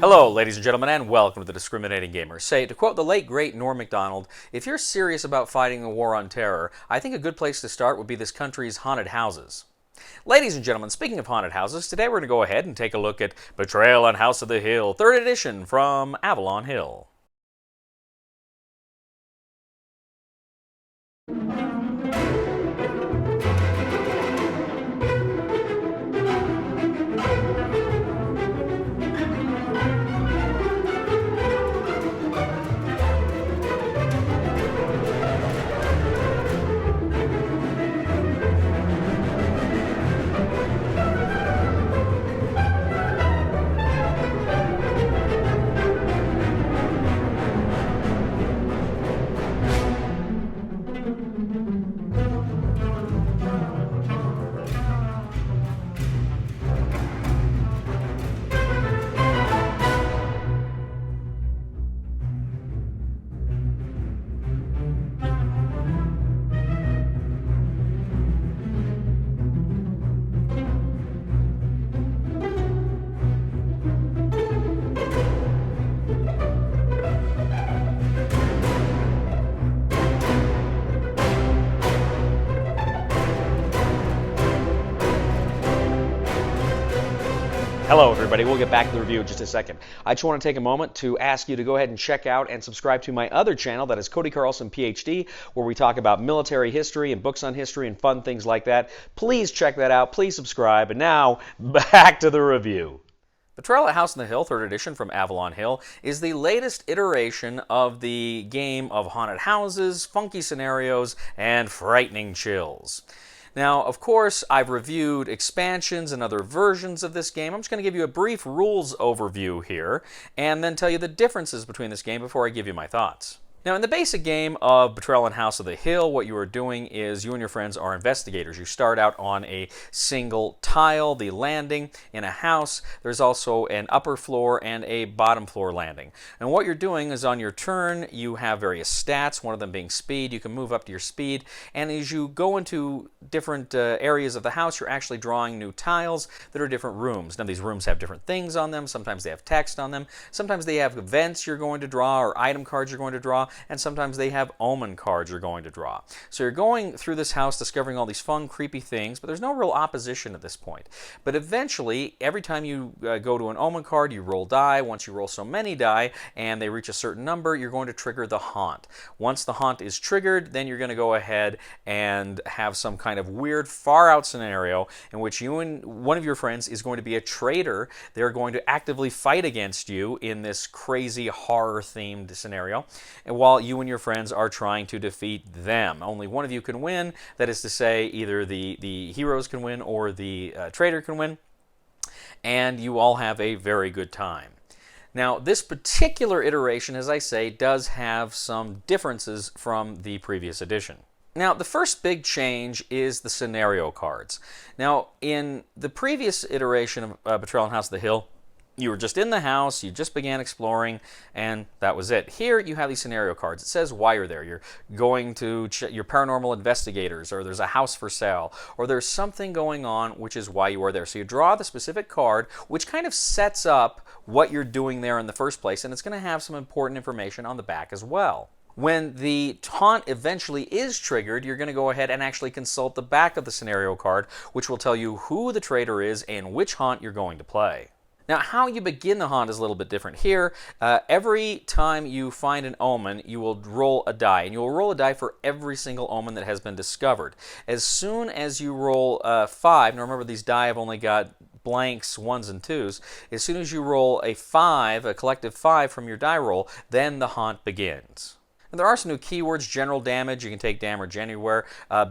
Hello, ladies and gentlemen, and welcome to the Discriminating Gamer. Say, to quote the late, great Norm Macdonald, if you're serious about fighting a war on terror, I think a good place to start would be this country's haunted houses. Ladies and gentlemen, speaking of haunted houses, today we're going to go ahead and take a look at Betrayal on House of the Hill, 3rd edition from Avalon Hill. Hello everybody, we'll get back to the review in just a second. I just want to take a moment to ask you to go ahead and check out and subscribe to my other channel, that is Cody Carlson PhD, where we talk about military history and books on history and fun things like that. Please check that out, please subscribe, and now, back to the review. Betrayal at House on the Hill, 3rd edition from Avalon Hill, is the latest iteration of the game of haunted houses, funky scenarios, and frightening chills. Now, of course, I've reviewed expansions and other versions of this game. I'm just going to give you a brief rules overview here, and then tell you the differences between this game before I give you my thoughts. Now, in the basic game of Betrayal on House of the Hill, what you are doing is you and your friends are investigators. You start out on a single tile, the landing in a house. There's also an upper floor and a bottom floor landing. And what you're doing is on your turn, you have various stats, one of them being speed. You can move up to your speed. And as you go into different areas of the house, you're actually drawing new tiles that are different rooms. Now, these rooms have different things on them. Sometimes they have text on them. Sometimes they have events you're going to draw or item cards you're going to draw. And sometimes they have omen cards you're going to draw. So you're going through this house discovering all these fun, creepy things, but there's no real opposition at this point. But eventually, every time you go to an omen card, you roll die. Once you roll so many die and they reach a certain number, you're going to trigger the haunt. Once the haunt is triggered, then you're going to go ahead and have some kind of weird, far-out scenario in which you and one of your friends is going to be a traitor. They're going to actively fight against you in this crazy horror-themed scenario, and while you and your friends are trying to defeat them. Only one of you can win. That is to say, either the heroes can win or the traitor can win. And you all have a very good time. Now, this particular iteration, as I say, does have some differences from the previous edition. Now, the first big change is the scenario cards. Now, in the previous iteration of Betrayal on House of the Hill, you were just in the house, you just began exploring, and that was it. Here you have these scenario cards. It says why you're there. You're going to your paranormal investigators, or there's a house for sale, or there's something going on, which is why you are there. So you draw the specific card, which kind of sets up what you're doing there in the first place, and it's going to have some important information on the back as well. When the taunt eventually is triggered, you're going to go ahead and actually consult the back of the scenario card, which will tell you who the traitor is and which haunt you're going to play. Now, how you begin the haunt is a little bit different here. Every time you find an omen, you will roll a die, and you will roll a die for every single omen that has been discovered. As soon as you roll 5, now remember these die have only got blanks, 1s and 2s. As soon as you roll a 5, a collective 5 from your die roll, then the haunt begins. And there are some new keywords: general damage, you can take damage anywhere.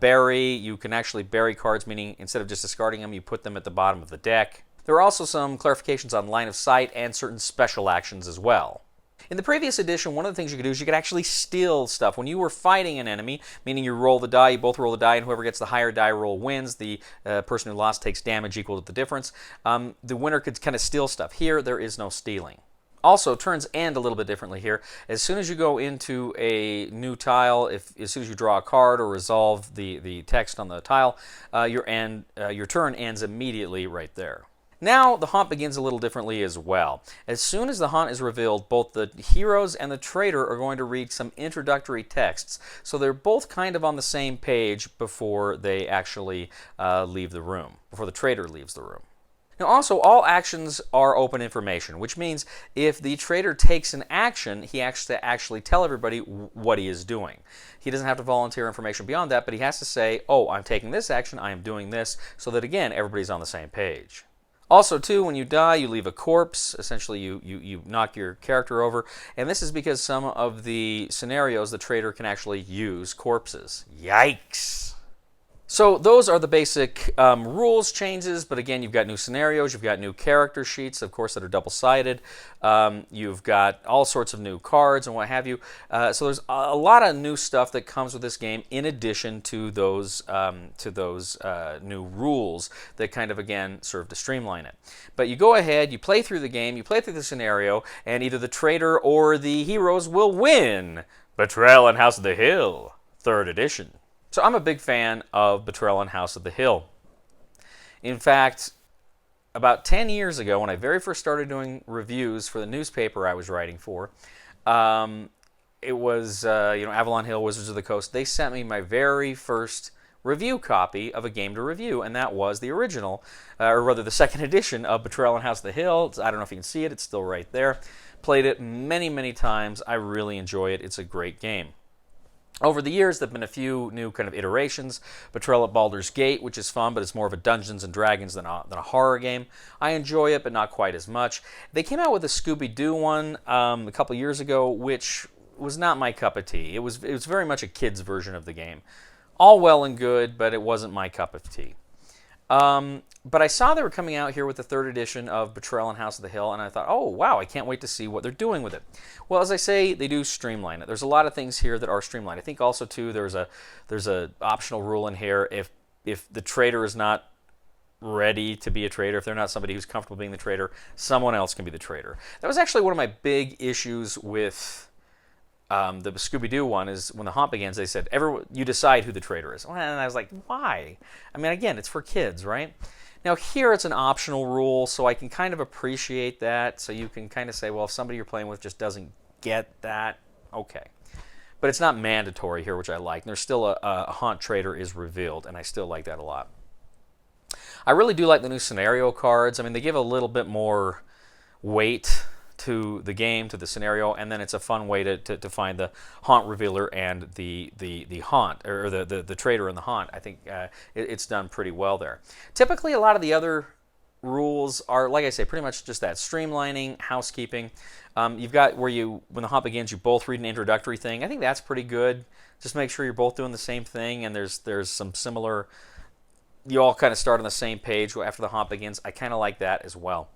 Bury, you can actually bury cards, meaning instead of just discarding them, you put them at the bottom of the deck. There are also some clarifications on line of sight and certain special actions as well. In the previous edition, one of the things you could do is you could actually steal stuff. When you were fighting an enemy, meaning you roll the die, you both roll the die, and whoever gets the higher die roll wins. The person who lost takes damage equal to the difference. The winner could kind of steal stuff. Here, there is no stealing. Also, turns end a little bit differently here. As soon as you go into a new tile, as soon as you draw a card or resolve the text on the tile, your turn ends immediately right there. Now, the haunt begins a little differently as well. As soon as the haunt is revealed, both the heroes and the traitor are going to read some introductory texts, so they're both kind of on the same page before they actually leave the room, before the traitor leaves the room. Now, also, all actions are open information, which means if the traitor takes an action, he has to actually tell everybody what he is doing. He doesn't have to volunteer information beyond that, but he has to say, oh, I'm taking this action, I am doing this, so that, again, everybody's on the same page. Also, too, when you die, you leave a corpse. Essentially, you knock your character over. And this is because some of the scenarios the traitor can actually use corpses. Yikes! So those are the basic rules changes, but again, you've got new scenarios, you've got new character sheets, of course, that are double-sided. You've got all sorts of new cards and what have you. So there's a lot of new stuff that comes with this game in addition to those new rules that kind of, again, serve to streamline it. But you go ahead, you play through the game, you play through the scenario, and either the traitor or the heroes will win. Betrayal on House of the Hill, 3rd edition. So I'm a big fan of Betrayal on House of the Hill. In fact, about 10 years ago, when I very first started doing reviews for the newspaper I was writing for, it was Avalon Hill, Wizards of the Coast. They sent me my very first review copy of a game to review, and that was the original, or rather the 2nd edition of Betrayal on House of the Hill. I don't know if you can see it. It's still right there. Played it many, many times. I really enjoy it. It's a great game. Over the years, there have been a few new kind of iterations. Betrayal at Baldur's Gate, which is fun, but it's more of a Dungeons and Dragons than a horror game. I enjoy it, but not quite as much. They came out with a Scooby-Doo one a couple years ago, which was not my cup of tea. It was very much a kid's version of the game. All well and good, but it wasn't my cup of tea. But I saw they were coming out here with the 3rd edition of Betrayal on House of the Hill, and I thought, oh, wow, I can't wait to see what they're doing with it. Well, as I say, they do streamline it. There's a lot of things here that are streamlined. I think also, too, there's a optional rule in here. If the traitor is not ready to be a traitor, if they're not somebody who's comfortable being the traitor, someone else can be the traitor. That was actually one of my big issues with the Scooby-Doo one, is when the haunt begins, they said, you decide who the traitor is. And I was like, why? I mean, again, it's for kids, right? Now, here it's an optional rule, so I can kind of appreciate that. So you can kind of say, well, if somebody you're playing with just doesn't get that, okay. But it's not mandatory here, which I like. And there's still a haunt traitor is revealed, and I still like that a lot. I really do like the new scenario cards. I mean, they give a little bit more weight to the game, to the scenario, and then it's a fun way to find the haunt revealer and the haunt, or the traitor and the haunt. I think it's done pretty well there. Typically, a lot of the other rules are, like I say, pretty much just that streamlining, housekeeping. You've got when the haunt begins, you both read an introductory thing. I think that's pretty good. Just make sure you're both doing the same thing, and there's some similar. You all kind of start on the same page after the haunt begins. I kind of like that as well.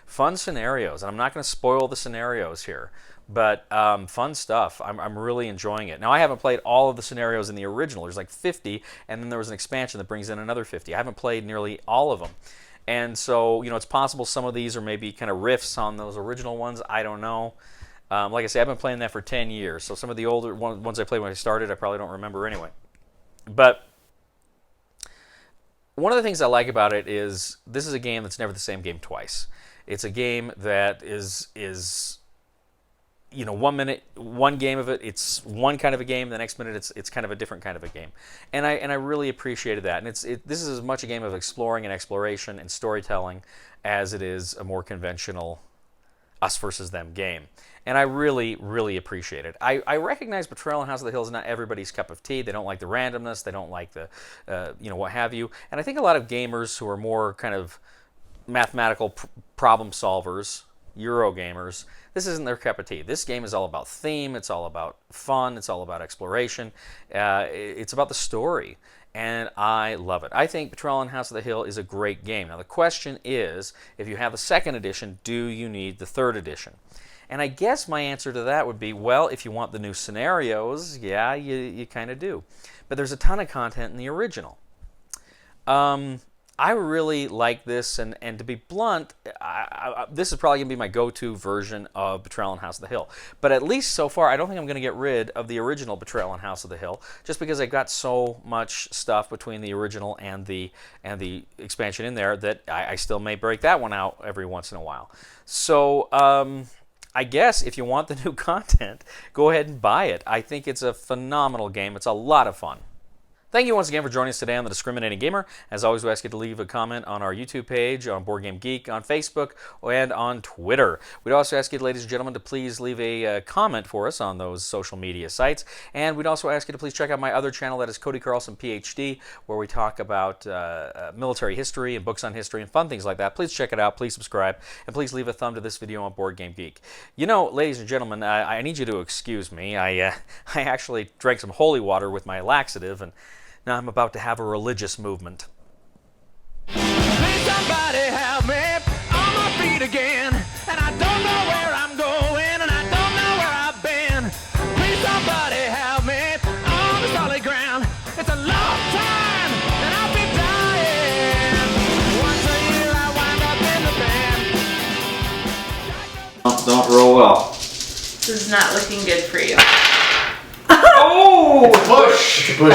Fun scenarios, and I'm not going to spoil the scenarios here, but fun stuff. I'm really enjoying it. Now, I haven't played all of the scenarios in the original. There's like 50, and then there was an expansion that brings in another 50. I haven't played nearly all of them. And so, it's possible some of these are maybe kind of riffs on those original ones. I don't know. Like I say, I've been playing that for 10 years, so some of the older ones I played when I started, I probably don't remember anyway. But one of the things I like about it is this is a game that's never the same game twice. It's a game that is 1 minute, one game of it, it's one kind of a game. The next minute, it's kind of a different kind of a game, and I really appreciated that. And this is as much a game of exploring and exploration and storytelling as it is a more conventional us versus them game. And I really, really appreciate it. I recognize Betrayal on House of the Hill is not everybody's cup of tea. They don't like the randomness. They don't like the, what have you. And I think a lot of gamers who are more kind of mathematical problem solvers, Euro gamers, this isn't their cup of tea. This game is all about theme, it's all about fun, it's all about exploration, it's about the story, and I love it. I think Betrayal on House of the Hill is a great game. Now the question is, if you have the 2nd edition, do you need the 3rd edition? And I guess my answer to that would be, well, if you want the new scenarios, yeah, you kind of do. But there's a ton of content in the original. I really like this, and to be blunt, this is probably going to be my go-to version of Betrayal on House of the Hill. But at least so far, I don't think I'm going to get rid of the original Betrayal on House of the Hill, just because I got so much stuff between the original and the expansion in there that I still may break that one out every once in a while. So I guess if you want the new content, go ahead and buy it. I think it's a phenomenal game. It's a lot of fun. Thank you once again for joining us today on The Discriminating Gamer. As always, we ask you to leave a comment on our YouTube page, on Board Game Geek, on Facebook, and on Twitter. We'd also ask you, ladies and gentlemen, to please leave a comment for us on those social media sites. And we'd also ask you to please check out my other channel, that is Cody Carlson, PhD, where we talk about military history and books on history and fun things like that. Please check it out. Please subscribe. And please leave a thumb to this video on Board Game Geek. You know, ladies and gentlemen, I need you to excuse me. I actually drank some holy water with my laxative, and now I'm about to have a religious movement. Please somebody help me on my feet again, and I don't know where I'm going, and I don't know where I've been. Please somebody help me on the solid ground. It's a long time, and I'll be dying. Once a year I wind up in the band. Don't roll well. This is not looking good for you. Oh! Push! Push.